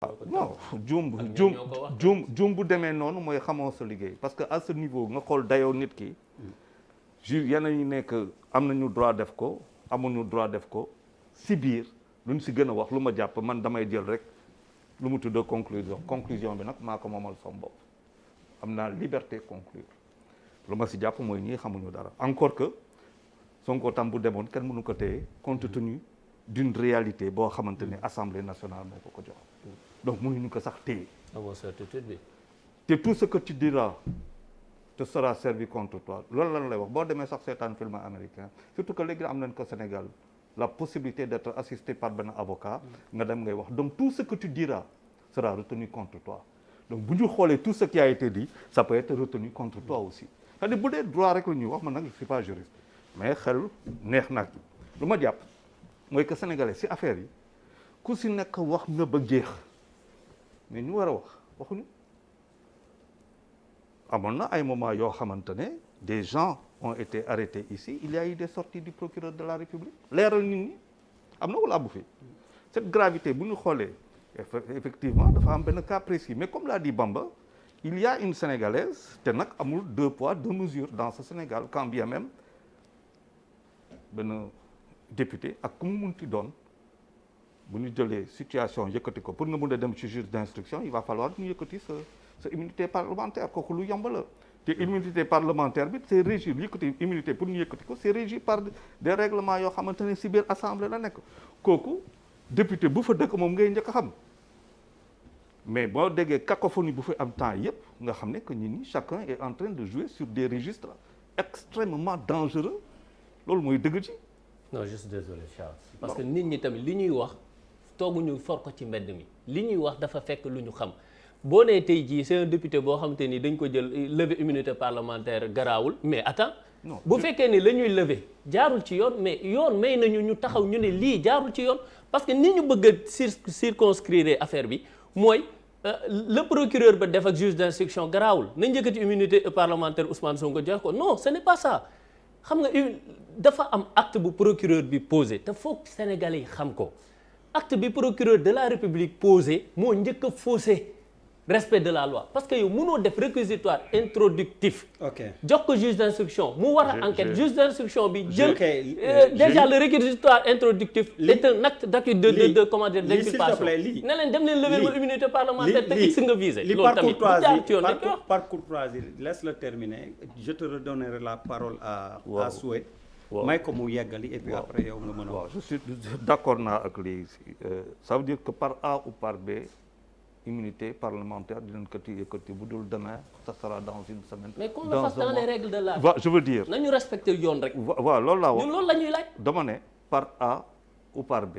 non juum bu demee noonu mooy xamoo sa liggéey parce que à ce niveau nga xool dayoo nit ki ju yeneen ñi nekk am nañu droit def ko amuñu droit def ko si biir luñ si gën a wax lu ma jàpp man damay jël rek lu mu tudd conclusion bi nag maa ko moomal sama bopp am naa liberté conclure lu ma si jàpp mooy ñii xamuñu dara encore que Sonko tam bu demoon kenn mënu ko téye compte tenu d'une réalité boo xamante ne assemblée nationale moo ko jox donc mënuñu ko sax téye. amoo certitude bi. te tout ce que tu diras te sera servi contre toi loolu lan lay wax boo demee sax seetaan film américain surtout que léegi am nañ ko Sénégal la possibilité d'être assisté par benn avocat nga dem ngay wax donc tout ce que tu diras sera retenu contre toi donc bu ñu xoolee tout ce qui a été dit ça peut être retenu contre toi aussi c'est-à-dire bu dee droit rek la ñuy wax man nag je suis pas juriste mais xel neex nag lu ma jàpp mooy que sénégalais si affaire yi ku si nekk wax nga ba jeex mais ñu war a wax waxuñu amoon na ay moment yoo xamante ne des gens ont été arrêtés ici il y a eu des sorties du procureur de la République leeral nit ñi am na wala amu fi cette gravité bu ñu xoolee effectivement dafa am benn cas précis mais comme l'a dit Bamba il y a une sénégalaise te nag amul deux poids deux mesures dans ce Sénégal quand bien même benn député ak ku mu munti doon bu ñu jëlee situation yëkkati ko pour nga mun a dem ci juge d'instruction il va falloir ñu yëkkati sa immunité parlementaire kooku lu yomb la te immunité parlementaire bi c'est régi yëkkati immunité pour ñu yëkkati ko c'est régi par des règlements yoo xamante ne si biir assemblée la nekk kooku député bu fa dëkk moom ngay njëkk a xam mais boo déggee cacophonie bu fi am temps yëpp nga xam ne que nit ñi chacun est en train de jouer sur des registres extrêmement dangereux loolu mooy dëgg ci. non je suis désolé Charles parce que nit ñi tamit li ñuy wax tooguñu for ko ci mbedd mi li ñuy wax dafa fekk lu ñu xam boo nee tey jii c'est un député boo xamante ni dañ ko jël lever immunité parlementaire garaawul mais attends bu fekkee ni la ñuy lever jaarul ci yoon mais yoon may nañu ñu taxaw ñu ne lii jaarul ci yoon parce que ni ñu bëgg a circonscrire affaire bi mooy le procureur ba def ak juge d'instruction garaawul nañ njëkkati immunité parlementaire Ousmane Sonko jox ko non ce n'est pas ça xam nga dafa am acte bu procureur bi posé te foog Sénégalais yi xam ko acte bi procureur de la République posé moo njëkk a faussé respect de la loi parce que yow mënoo def réquisitoire introductif. jox ko juge d'instruction mu war a enquête juge d'instruction bi jël déjà le réquisitoire introductif est un acte d'accusé de comment dire d'inculpation ne leen dem leen lever immunité parlementaire te x nga visé loolu tamit bu jaar ci yoon par courtoisie laisse-le terminer je te redonnerai la parole à souhait may ko mu yeggali et puis après yow nga mën a wax. je suis d'accord naa ak lii ça veut dire que par A ou par B immunité parlementaire dinañ ko yëkkati bu dul demain ça sera dans une semaine. mais qu'on le fasse dans les règles de l'art. je veux dire nañu respecter yoon rek. waaw loolu laa wax ñun loolu la ñuy laaj. dama ne par A ou par B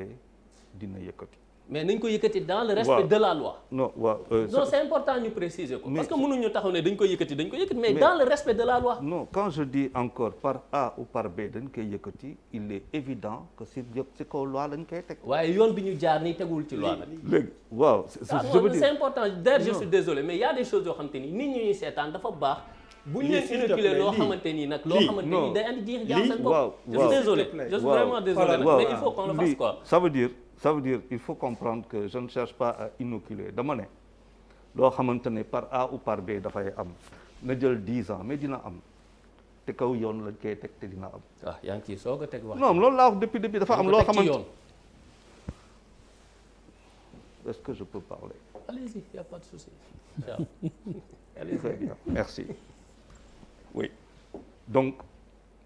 dina yëkkati. mais nañ ko yëkkati dans le respect de la loi. non non c'est important ñu préciser ko. parce que mënuñu taxaw ne dañ koy yëkkati mais dans le respect de la loi. non quand je dis encore par A ou par B dañ koy yëkkati il est évident que si kaw loi lañ koy teg. waaye yoon bi ñu jaar nii tegul ci loi la. léegi waaw. je veux dire c'est important d'ailleurs je suis désolé mais il y a des choses yoo xamante ni nit ñi ñuy seetaan dafa baax. bu ñu leen inoculé loo xamante ni nag. loo xamante ni day andi jiix jaaxal seen bopp. je suis désolé je suis vraiment désolé mais il faut qu'on le fasse quoi. ça veut dire il faut comprendre que je ne cherche pas à inoculer dama ne loo xamante ne par A ou par B dafay am na jël 10 ans mais dina am te kaw yoon lañ koy teg te dina am. ah yaa ngi ciy soog a teg wax. non loolu laa wax depuis dafa am loo xamante est-ce que je peux parler. allez-y y a pas de souci. Allez, très bien, merci. Oui donc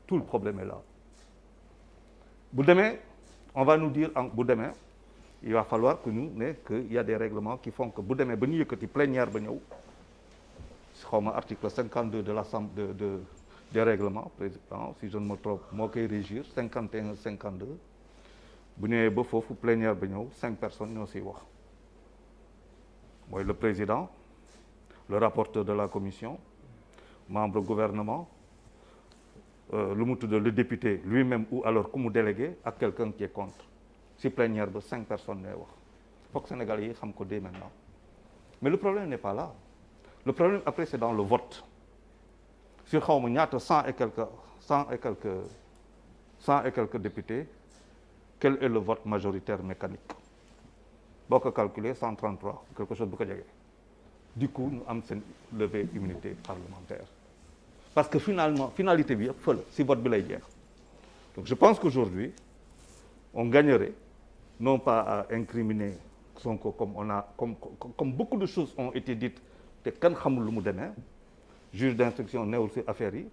tout le problème est là bu demee on va nous dire bu demee il va falloir que nous ne que il y a des règlements qui font que bu demee ba ñu yëkkati plénière ba ñëw xaw ma article 52 de l'Assemblée des règlements président si je ne me trompe moo koy régir 51 52 bu ñëwee ba foofu plénière ba ñëw 5 personnes ñoo siy wax mooy le président le rapporteur de la commission membre gouvernement lu mu tudd le député lui-même ou alors ku mu délégué ak quelqu'un qui est contre si plénière ba 5 personnes ñooy wax foog Sénégalais yi xam ko dès maintenant mais le problème n'est pas là le problème après c'est dans le vote sur xaw ma ñaata 100 et quelques députés quel est le vote majoritaire mécanique boo ko calculer 133 quelque chose bu ko jegee du coup ñu am seen levée immunité parlementaire parce que finalement finalité bi yëpp fa la si vote bi lay jeex donc je pense qu'aujourd'hui on gagnerait non pas à incriminer Sonko comme beaucoup de choses ont été dites te kenn xamul lu mu demee juge d'instruction newul si affaire yi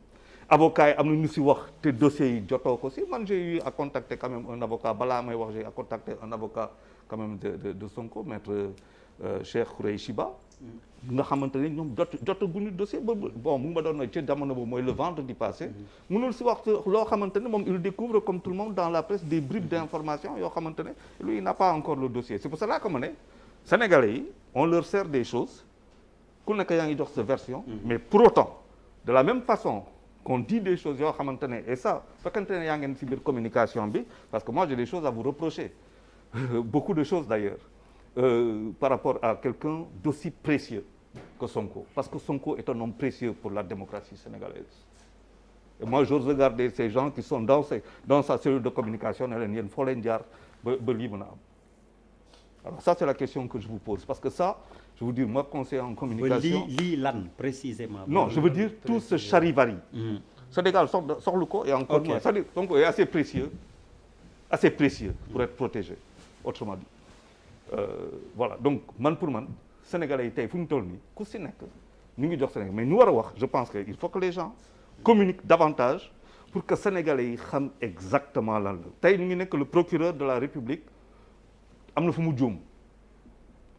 avocat yi am na ñu si wax te dossiers yi jotoo ko si man j'ai eu à contacter quand même un avocat balaa may wax j'ai à contacter un avocat quand même de Sonko maître Cheikh Khoureyssi Ba nga xamante ne ñoom jotaguñu dossier ba bon mu ngi ma doon ci jamono boobu mooy le vendredi passé mënul si wax loo xamante ne moom il découvre comme tout le monde dans la presse des bribes d'informations yoo xamante ne lui il n'a pas encore le dossier c'est pour cela que ma ne Sénégalais yi on leur sert des choses ku nekk yaa ngi jox sa version mais pour autant de la même façon qu'on dit des choses yoo xamante ne et ça fekkante ne yaa ngeen si biir communication bi parce que moi j'ai des choses à vous reprocher beaucoup de choses d'ailleurs par rapport à quelqu'un d'aussi précieux que Sonko parce que Sonko est un homme précieux pour la démocratie sénégalaise et moi j'ose regarder ces gens qui sont dans sa cellule de communication ne leen yéen foo leen jaar ba lii mën a am alors ça c'est la question que je vous pose parce que ça je veux dire moi conseiller en communication lii lan précisément non je veux dire tout ce charivari Sénégal soxlu ko et encore moins c'est-à-dire Sonko est assez précieux pour être protégé autrement dit voilà donc man pour man Sénégalais yi tey fu ñu toll nii ku si nekk ñu ngi jox Sénégal mais ñu war a wax je pense que il faut que les gens communiquent davantage pour que Sénégalais yi xam exactement lan la tey ñu ngi nekk le procureur de la République am na fu mu juum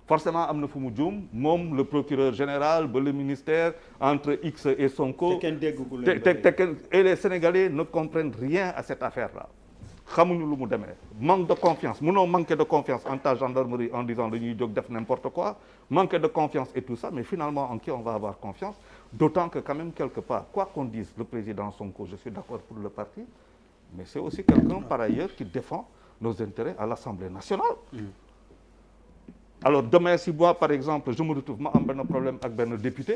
forcément am na fu mu juum moom le procureur général ba le ministère entre X et Sonko et les Sénégalais ne comprennent rien à cette affaire-là xamuñu lu mu demee manque de confiance mënoo manquer de confiance en ta gendarmerie en disant dañuy jóg def n'importe quoi manquer de confiance et tout ça mais finalement en qui on va avoir confiance d'autant que quand même quelque part quoi qu'on dise le président Sonko je suis d'accord pour le parti mais c'est aussi quelqu'un par ailleurs qui défend nos intérêts à l'Assemblée nationale alors demain si moi par exemple je me retrouve ma am benn problème ak benn député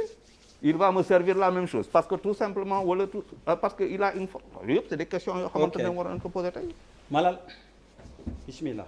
il va me servir la même chose parce que tout simplement wala tout parce que il a une forme yëpp c'est des questions yoo xamante ne war nañ ko poser tey Malal bismillah